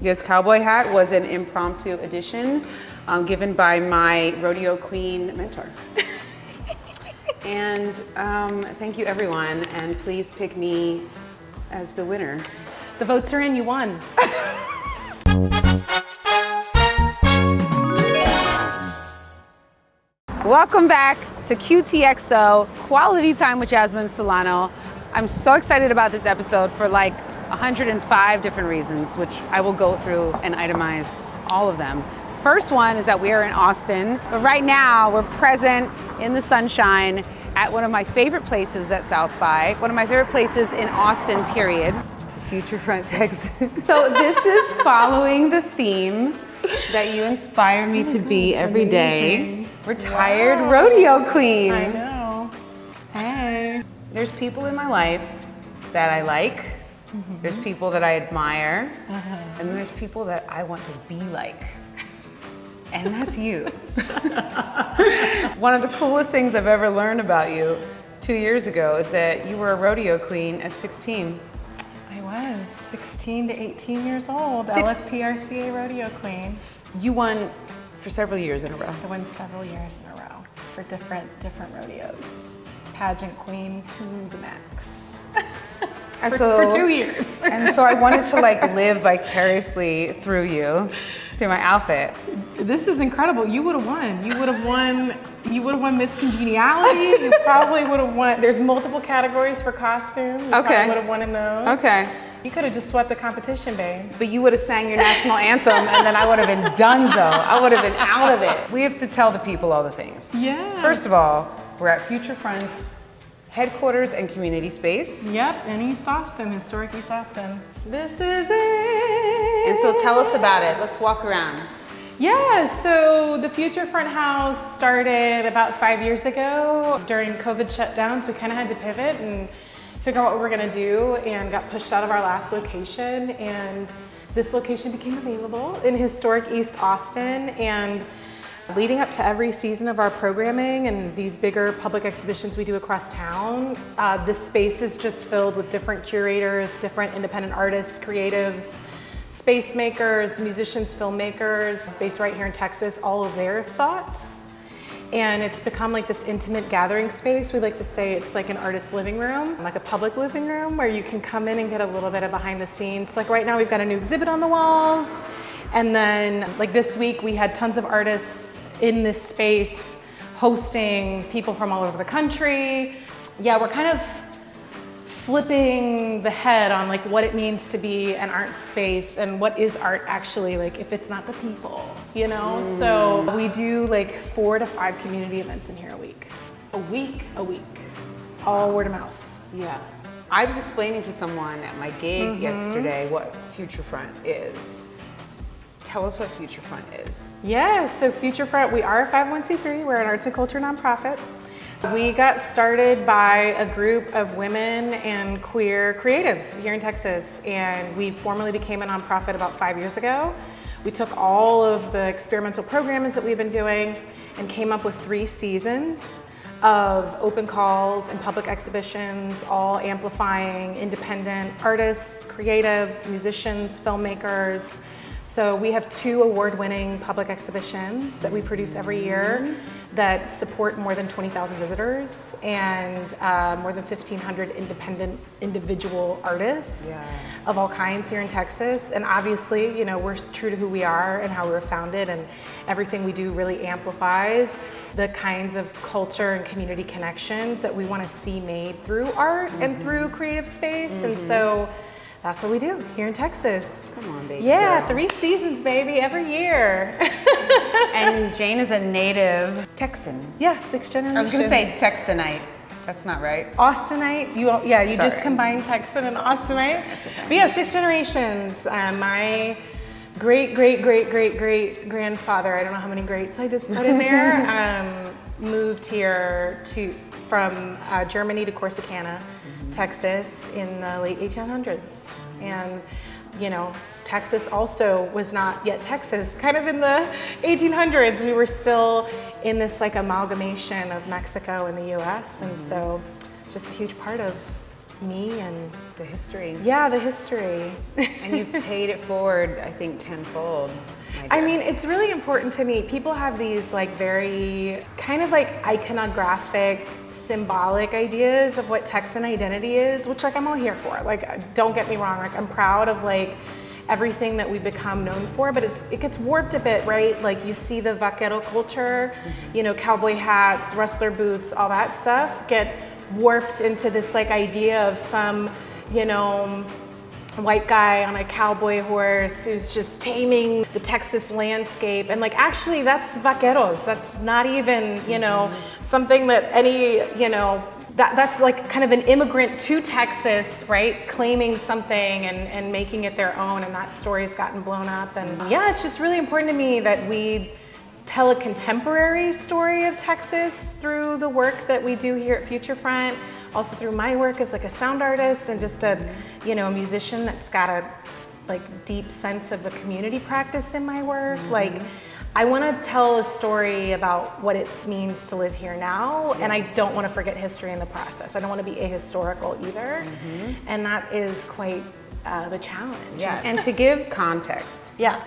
This cowboy hat was an impromptu addition given by my Rodeo Queen mentor. And thank you everyone, and please pick me as the winner. The votes are in, you won. Welcome back to QTXO, Quality Time with Jasmine Solano. I'm so excited about this episode for like 105 different reasons, which I will go through and itemize all of them. First one is that we are in Austin, but right now we're present in the sunshine at one of my favorite places at South by, one of my favorite places in Austin, period, to Futurefront, Texas. So this is following the theme that you inspire me to be every day. Retired rodeo queen. I know. Hey. There's people in my life that I like. There's people that I admire. And there's people that I want to be like. And that's you. One of the coolest things I've ever learned about you 2 years ago is that you were a rodeo queen at 16. I was 16 to 18 years old, LFPRCA rodeo queen. You won for several years in a row. I won several years in a row for different rodeos. Pageant queen to the max. for 2 years. And so I wanted to like live vicariously through you, through my outfit. This is incredible. You would have won. You would have won Miss Congeniality. You probably would have won. There's multiple categories for costume. You probably would have won in those. Okay. You could have just swept the competition, babe. But you would have sang your national anthem and then I would have been donezo. I would have been out of it. We have to tell the people all the things. Yeah. First of all, we're at Futurefront's headquarters and community space. Yep, in East Austin, historic East Austin. This is it. And so tell us about it. Let's walk around. Yeah, so the Futurefront House started about 5 years ago. During COVID shutdowns, we kind of had to pivot and figure out what we were gonna do, and got pushed out of our last location, and this location became available in historic East Austin. And leading up to every season of our programming and these bigger public exhibitions we do across town, this space is just filled with different curators, different independent artists, creatives, space makers, musicians, filmmakers, based right here in Texas, all of their thoughts. And it's become like this intimate gathering space. We like to say it's like an artist's living room, like a public living room where you can come in and get a little bit of behind the scenes. Like right now we've got a new exhibit on the walls. And then like this week we had tons of artists in this space hosting people from all over the country. Yeah, we're kind of flipping the head on like what it means to be an art space and what is art actually, like if it's not the people, you know? So we do like 4 to 5 community events in here a week. A week? A week. All word of mouth. Yeah. I was explaining to someone at my gig yesterday what Futurefront is. Tell us what Futurefront is. Yeah, so Futurefront, we are a 501c3. We're an arts and culture nonprofit. We got started by a group of women and queer creatives here in Texas, and we formally became a nonprofit about 5 years ago. We took all of the experimental programs that we've been doing and came up with 3 seasons of open calls and public exhibitions, all amplifying independent artists, creatives, musicians, filmmakers. So we have 2 award-winning public exhibitions that we produce every year that support more than 20,000 visitors and more than 1,500 independent individual artists of all kinds here in Texas. And obviously, you know, we're true to who we are and how we were founded, and everything we do really amplifies the kinds of culture and community connections that we want to see made through art and through creative space. And so that's what we do here in Texas. Come on, baby. Yeah, girl. 3 seasons, baby, every year. And Jane is a native Texan. Yeah, 6 generations. I was gonna say Texanite. That's not right. Austinite. You just combine Texan and Austinite. But yeah, 6 generations. My great grandfather, I don't know how many greats I just put in there, moved here from Germany to Corsicana, Texas in the late 1800s. And, you know, Texas also was not yet Texas. Kind of in the 1800s, we were still in this like amalgamation of Mexico and the US. And so just a huge part of me and The history. yeah, the history. And you've paid it forward, I think, tenfold. I mean, it's really important to me. People have these like very kind of like iconographic, symbolic ideas of what Texan identity is, which like I'm all here for. Like, don't get me wrong, like I'm proud of like everything that we become known for, but it gets warped a bit, right? Like you see the vaquero culture, you know, cowboy hats, rustler boots, all that stuff get warped into this like idea of some, you know, white guy on a cowboy horse who's just taming the Texas landscape. And like, actually that's vaqueros. That's not even, you know, something that any, you know, that's like kind of an immigrant to Texas, right? Claiming something and making it their own. And that story's gotten blown up. And yeah, it's just really important to me that we tell a contemporary story of Texas through the work that we do here at Futurefront. Also through my work as like a sound artist and just a, you know, a musician that's got a like deep sense of the community practice in my work. Like I want to tell a story about what it means to live here now, and I don't want to forget history in the process. I don't want to be ahistorical either, and that is quite the challenge. Yeah, and to give context. Yeah.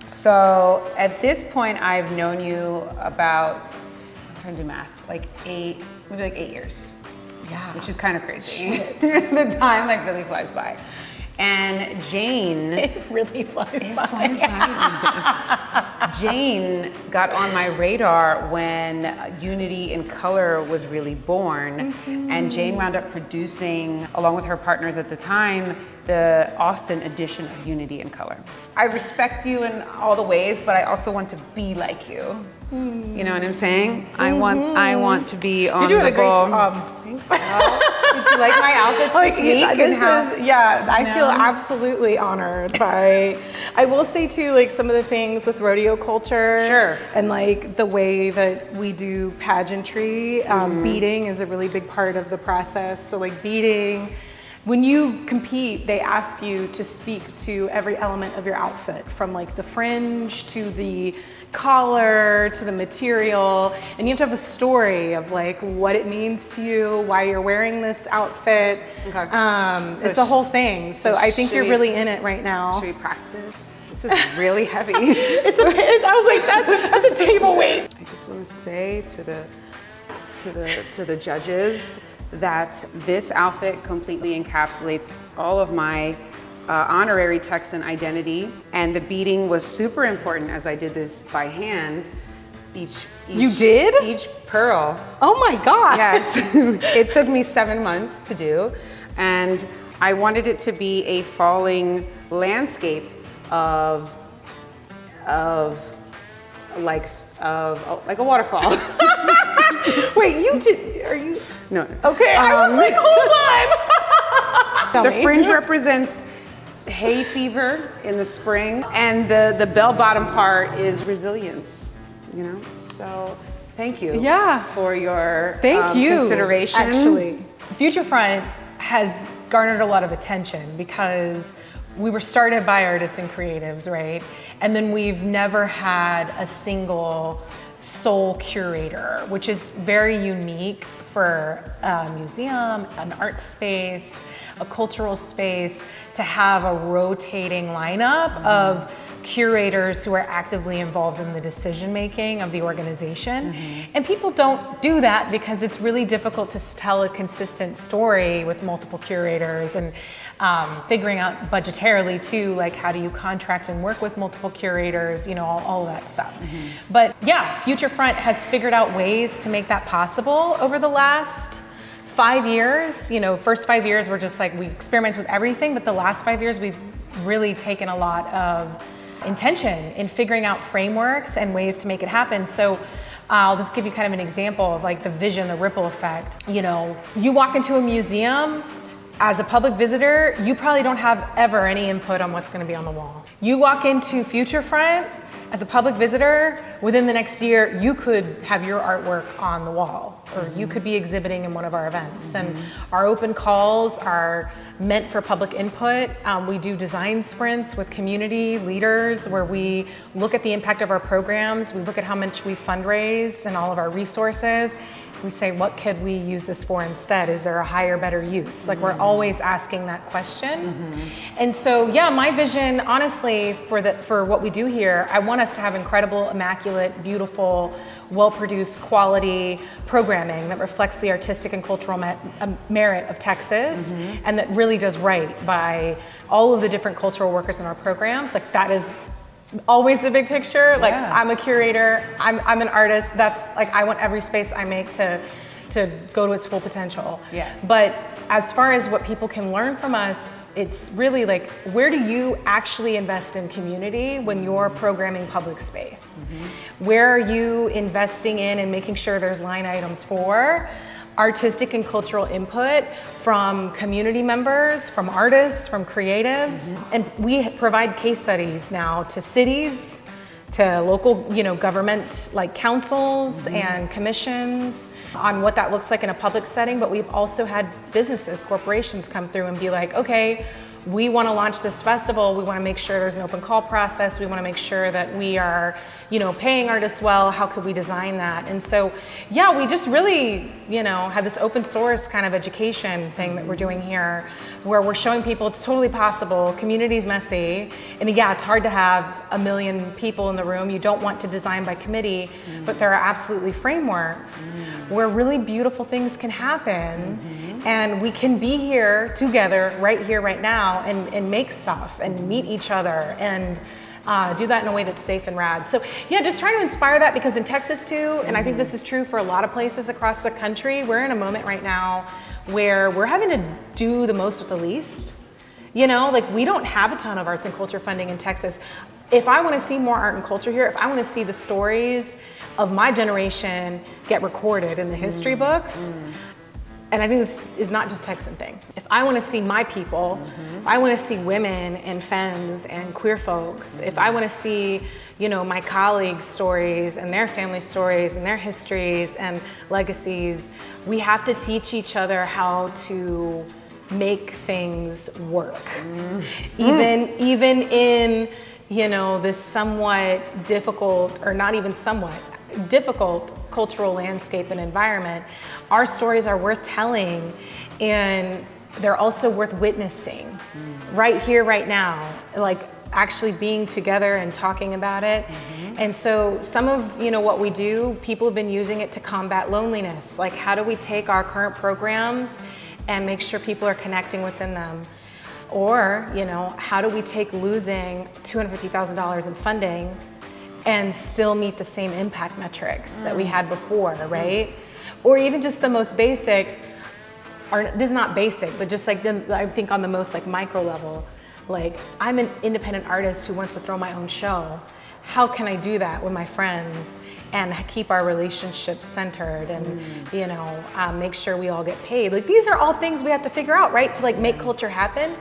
So at this point, I've known you about, I'm trying to do math, like maybe 8 years. Yeah. Which is kind of crazy. The time like really flies by. And Jane. It really flies by. Flies by. Jane got on my radar when Unity in Color was really born. And Jane wound up producing, along with her partners at the time, the Austin edition of Unity in Color. I respect you in all the ways, but I also want to be like you. You know what I'm saying? I want to be on the You're doing a great ball. job. Thanks. Did you like my outfit Like, this week? I feel absolutely honored by, I will say too, like some of the things with rodeo culture. Sure. And like the way that we do pageantry, beading is a really big part of the process. So like beading, when you compete, they ask you to speak to every element of your outfit, from like the fringe to the collar to the material, and you have to have a story of like what it means to you, why you're wearing this outfit. Okay. It's a whole thing. So I think you're really in it right now. Should we practice? This is really heavy. I was like, that's a table weight. I just want to say to the judges that this outfit completely encapsulates all of my honorary Texan identity, and the beading was super important as I did this by hand. You did? Each pearl. Oh my God. Yes. It took me 7 months to do, and I wanted it to be a falling landscape of like a waterfall. Wait, you did? Are you? No. Okay, I was like, hold on. The fringe represents hay fever in the spring, and the bell-bottom part is resilience, you know? So thank you for your consideration. Actually, Futurefront has garnered a lot of attention because we were started by artists and creatives, right? And then we've never had a single sole curator, which is very unique for a museum, an art space, a cultural space, to have a rotating lineup of curators who are actively involved in the decision making of the organization. And people don't do that because it's really difficult to tell a consistent story with multiple curators, and figuring out budgetarily too, like how do you contract and work with multiple curators, you know, all of that stuff. But yeah, Futurefront has figured out ways to make that possible over the last 5 years. You know, first 5 years were just like we experimented with everything, but the last 5 years we've really taken a lot of intention in figuring out frameworks and ways to make it happen. So I'll just give you kind of an example of like the vision, the ripple effect. You know, you walk into a museum as a public visitor, you probably don't have ever any input on what's going to be on the wall. You walk into Futurefront as a public visitor, within the next year, you could have your artwork on the wall, or you could be exhibiting in one of our events. And our open calls are meant for public input. We do design sprints with community leaders where we look at the impact of our programs, we look at how much we fundraised and all of our resources, we say, what could we use this for instead? Is there a higher, better use? Like, we're always asking that question. And so, yeah, my vision, honestly, for what we do here, I want us to have incredible, immaculate, beautiful, well-produced, quality programming that reflects the artistic and cultural merit of Texas, and that really does right by all of the different cultural workers in our programs. Like, that is always the big picture. Like, I'm a curator, I'm an artist. That's like, I want every space I make to go to its full potential. But as far as what people can learn from us, it's really like, where do you actually invest in community when you're programming public space? Where are you investing in and making sure there's line items for artistic and cultural input from community members, from artists, from creatives? And we provide case studies now to cities, to local, government like councils and commissions on what that looks like in a public setting. But we've also had businesses, corporations come through and be like, okay, we want to launch this festival. We want to make sure there's an open call process. We want to make sure that we are, paying artists well. How could we design that? And so, yeah, we just really, have this open source kind of education thing that we're doing here, where we're showing people it's totally possible. Community's messy. And yeah, it's hard to have a million people in the room. You don't want to design by committee, but there are absolutely frameworks where really beautiful things can happen. And we can be here together right here, right now, and make stuff and meet each other and do that in a way that's safe and rad. So yeah, just trying to inspire that, because in Texas too, and I think this is true for a lot of places across the country, we're in a moment right now where we're having to do the most with the least. Like, we don't have a ton of arts and culture funding in Texas. If I want to see more art and culture here, if I want to see the stories of my generation get recorded in the history books, and I think this is not just a Texan thing. If I want to see my people, if I want to see women and femmes and queer folks, if I want to see, my colleagues' stories and their family stories and their histories and legacies, we have to teach each other how to make things work. Even in, this somewhat difficult, or not even somewhat, difficult cultural landscape and environment, our stories are worth telling, and they're also worth witnessing right here, right now, like actually being together and talking about it. And so some of what we do, people have been using it to combat loneliness. Like, how do we take our current programs and make sure people are connecting within them? Or, how do we take losing $250,000 in funding and still meet the same impact metrics that we had before, right? Or even just the most basic, or this is not basic, but just like I think on the most like micro level, like, I'm an independent artist who wants to throw my own show. How can I do that with my friends and keep our relationships centered and, make sure we all get paid? Like, these are all things we have to figure out, right? To like make culture happen.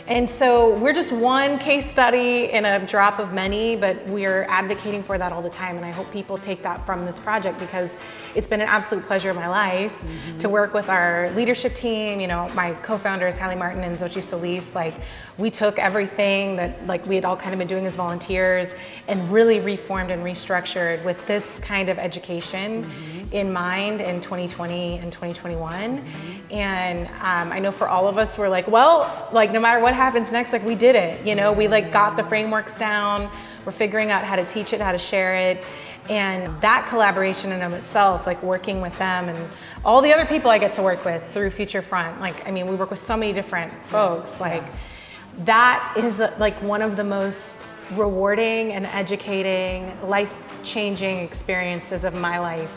And so we're just one case study in a drop of many, but we're advocating for that all the time. And I hope people take that from this project, because it's been an absolute pleasure of my life to work with our leadership team. My co-founders, Hallie Martin and Xochitl Solis, like, we took everything that like we had all kind of been doing as volunteers and really reformed and restructured with this kind of education in mind in 2020 and 2021. And I know for all of us, we're like, well, like, no matter what happens next, like, we did it. We like got the frameworks down. We're figuring out how to teach it, how to share it. And that collaboration in and of itself, like working with them and all the other people I get to work with through Future Front, like, I mean, we work with so many different folks, like, that is like one of the most rewarding and educating, life-changing experiences of my life,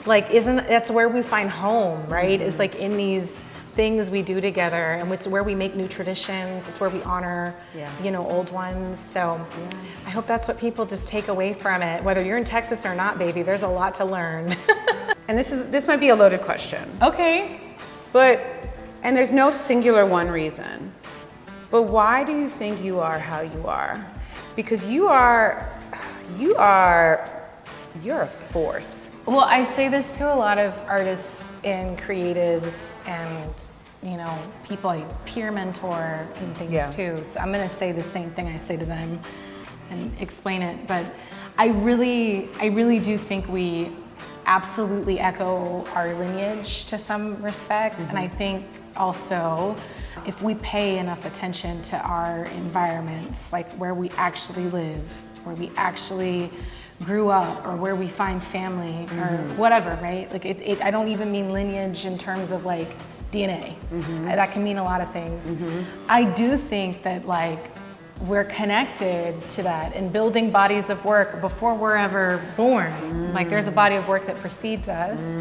Like, that's where we find home, right? Is like in these things we do together, and it's where we make new traditions. It's where we honor, old ones. So I hope that's what people just take away from it. Whether you're in Texas or not, baby, there's a lot to learn. And this might be a loaded question. Okay. And there's no singular one reason. But why do you think you are how you are? Because you're a force. Well, I say this to a lot of artists and creatives and, people I peer mentor and things too. So I'm gonna say the same thing I say to them and explain it. But I really do think we absolutely echo our lineage to some respect. And I think also if we pay enough attention to our environments, like where we actually live, where we actually grew up, or where we find family, or whatever, right? Like I don't even mean lineage in terms of like DNA. That can mean a lot of things. I do think that like we're connected to that and building bodies of work before we're ever born. Like there's a body of work that precedes us.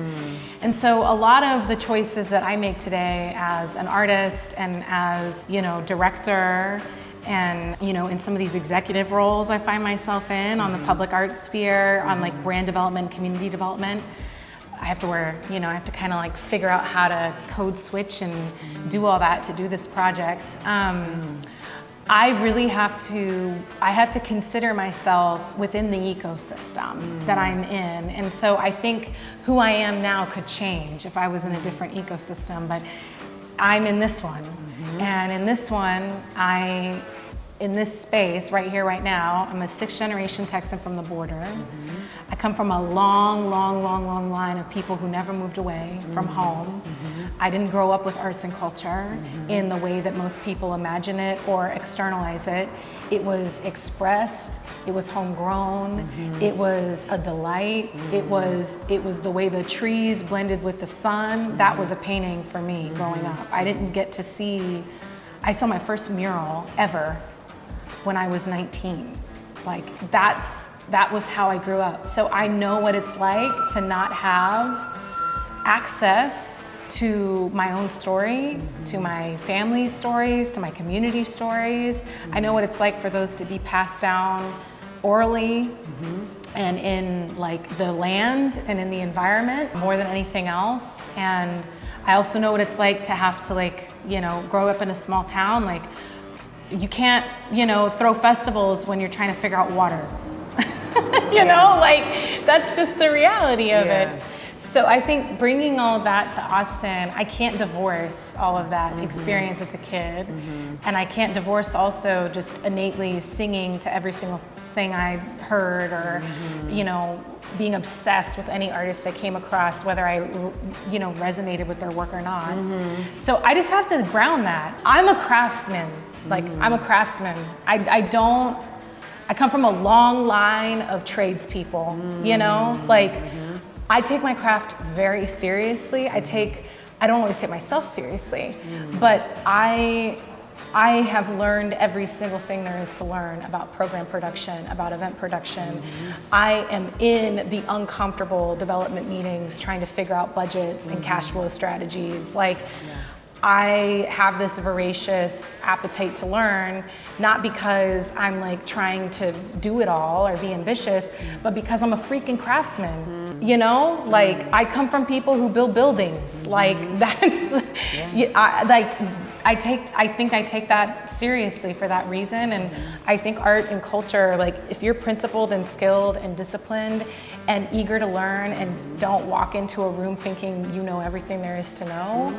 And so a lot of the choices that I make today as an artist and as, you know, director, and, you know, in some of these executive roles I find myself in on the public art sphere, on like brand development, community development, I have to I have to kind of like figure out how to code switch and do all that to do this project. I really have to consider myself within the ecosystem that I'm in. And so I think who I am now could change if I was in a different ecosystem, but I'm in this one. And in this one, in this space right here, right now, I'm a 6th generation Texan from the border. I come from a long line of people who never moved away from home. I didn't grow up with arts and culture in the way that most people imagine it or externalize it. It was expressed, it was homegrown, it was a delight, it was the way the trees blended with the sun. That was a painting for me growing up. I saw my first mural ever when I was 19. Like that was how I grew up. So I know what it's like to not have access to my own story, to my family's stories, to my community stories. I know what it's like for those to be passed down orally and in like the land and in the environment more than anything else. And I also know what it's like to have to like, you know, grow up in a small town. Like you can't, you know, throw festivals when you're trying to figure out water. You know, like that's just the reality of it. So I think bringing all of that to Austin, I can't divorce all of that experience as a kid. And I can't divorce also just innately singing to every single thing I heard, or, you know, being obsessed with any artist I came across, whether I, you know, resonated with their work or not. So I just have to ground that. I'm a craftsman. Like I'm a craftsman. I come from a long line of tradespeople, you know, like I take my craft very seriously. I don't always take myself seriously, but I have learned every single thing there is to learn about program production, about event production. I am in the uncomfortable development meetings trying to figure out budgets and cash flow strategies. Like, I have this voracious appetite to learn, not because I'm like trying to do it all or be ambitious, but because I'm a freaking craftsman, you know? Like, I come from people who build buildings. Like, that's, I think I take that seriously for that reason. And I think art and culture, like if you're principled and skilled and disciplined and eager to learn and don't walk into a room thinking you know everything there is to know,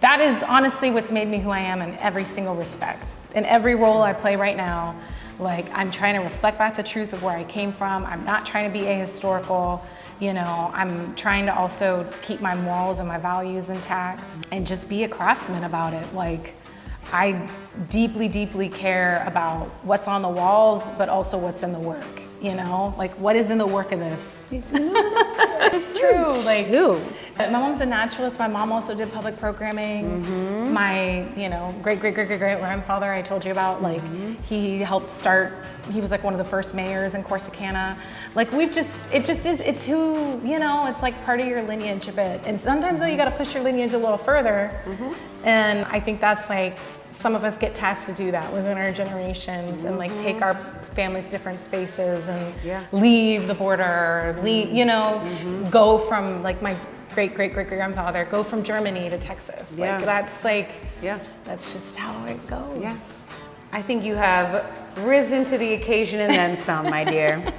that is honestly what's made me who I am in every single respect. In every role I play right now, like I'm trying to reflect back the truth of where I came from. I'm not trying to be ahistorical. You know, I'm trying to also keep my morals and my values intact and just be a craftsman about it. Like, I deeply, deeply care about what's on the walls, but also what's in the work, you know? Like, what is in the work of this? It's true. Like, my mom's a naturalist. My mom also did public programming. My, you know, great-great-great-great-grandfather I told you about, like, he helped start, he was like one of the first mayors in Corsicana. Like, it's who, you know, it's like part of your lineage a bit. And sometimes though, you gotta push your lineage a little further. And I think that's like, some of us get tasked to do that within our generations and like take our families different spaces and leave the border, you know, go from like my great-great-great-grandfather, go from Germany to Texas. Like that's like, that's just how it goes. Yes. I think you have risen to the occasion and then some, my dear.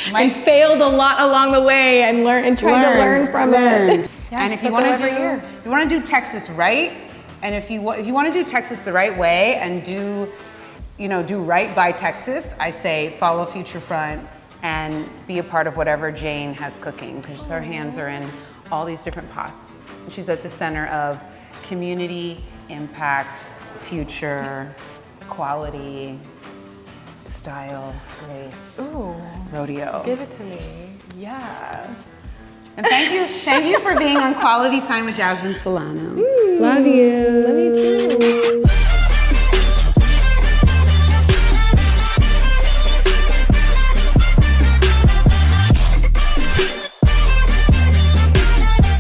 I failed a lot along the way and tried to learn from it. And if you want to do Texas right, and if you want to do Texas the right way and do right by Texas, I say follow Future Front, and be a part of whatever Jane has cooking, because her hands are in all these different pots. And she's at the center of community, impact, future, quality, style, grace, Ooh, rodeo. give it to me. Yeah. And thank you for being on Quality Time with Jasmine Solano. Love you. Love you too.